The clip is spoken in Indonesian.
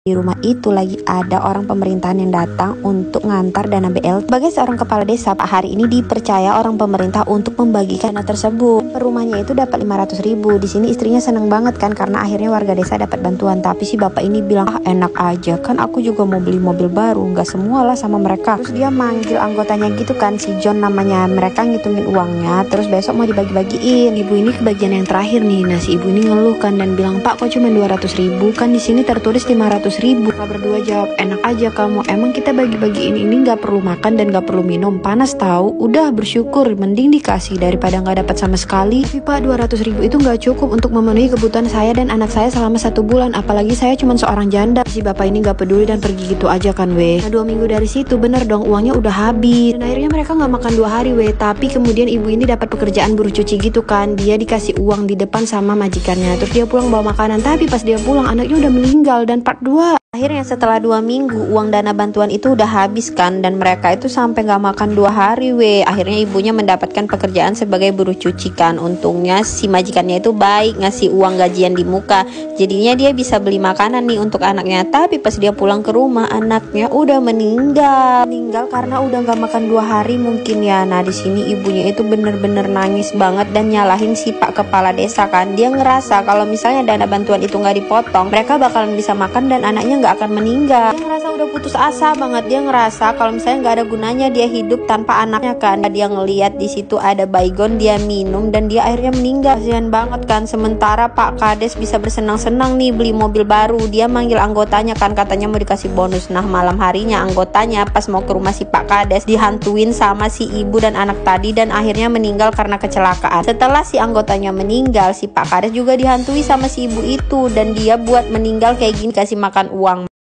Di rumah itu lagi ada orang pemerintahan yang datang untuk ngantar dana BLT. Sebagai seorang kepala desa, Pak Hari ini dipercaya orang pemerintah untuk membagikan dana tersebut. Per rumahnya itu dapat 500.000. Di sini istrinya seneng banget kan karena akhirnya warga desa dapat bantuan. Tapi si bapak ini bilang, enak aja kan aku juga mau beli mobil baru, nggak semua lah sama mereka. Terus dia manggil anggotanya gitu kan, si John namanya. Mereka ngitungin uangnya, terus besok mau dibagi-bagiin. Ibu ini kebagian yang terakhir nih. Nah si ibu ini ngeluh kan dan bilang, Pak kok cuma 200.000, kan di sini tertulis 500.000. Mereka berdua jawab, enak aja kamu, emang kita bagi-bagiin ini nggak perlu makan dan nggak perlu minum, panas tahu. Udah bersyukur, mending dikasih daripada nggak dapat sama sekali. Tapi Pak 200.000 itu nggak cukup untuk memenuhi kebutuhan saya dan anak saya selama 1 bulan, apalagi saya cuma seorang janda. Si bapak ini nggak peduli dan pergi gitu aja kan weh. Nah 2 minggu dari situ bener dong uangnya udah habis dan akhirnya mereka nggak makan 2 hari weh. Tapi kemudian ibu ini dapat pekerjaan buruh cuci gitu kan, dia dikasih uang di depan sama majikannya, terus dia pulang bawa makanan. Tapi pas dia pulang anaknya udah meninggal. Dan part 2, akhirnya setelah 2 minggu uang dana bantuan itu udah habis kan, dan mereka itu sampai nggak makan 2 hari weh. Akhirnya ibunya mendapatkan pekerjaan sebagai buruh cuci kan. Untungnya si majikannya itu baik, ngasih uang gajian di muka, jadinya dia bisa beli makanan nih untuk anaknya. Tapi pas dia pulang ke rumah anaknya udah meninggal karena udah nggak makan 2 hari mungkin ya. Nah di sini ibunya itu bener-bener nangis banget dan nyalahin si Pak Kepala Desa kan. Dia ngerasa kalau misalnya dana bantuan itu nggak dipotong, mereka bakalan bisa makan dan anaknya nggak akan meninggal. Dia ngerasa udah putus asa banget. Dia ngerasa kalau misalnya nggak ada gunanya dia hidup tanpa anaknya kan. Dia ngeliat di situ ada baygon, dia minum dan dia akhirnya meninggal. Kasian banget kan. Sementara Pak Kades bisa bersenang-senang nih beli mobil baru. Dia manggil anggotanya kan, katanya mau dikasih bonus. Nah malam harinya anggotanya pas mau ke rumah si Pak Kades dihantuin sama si ibu dan anak tadi dan akhirnya meninggal karena kecelakaan. Setelah si anggotanya meninggal, si Pak Kades juga dihantui sama si ibu itu dan dia buat meninggal kayak gini, kasih makan uang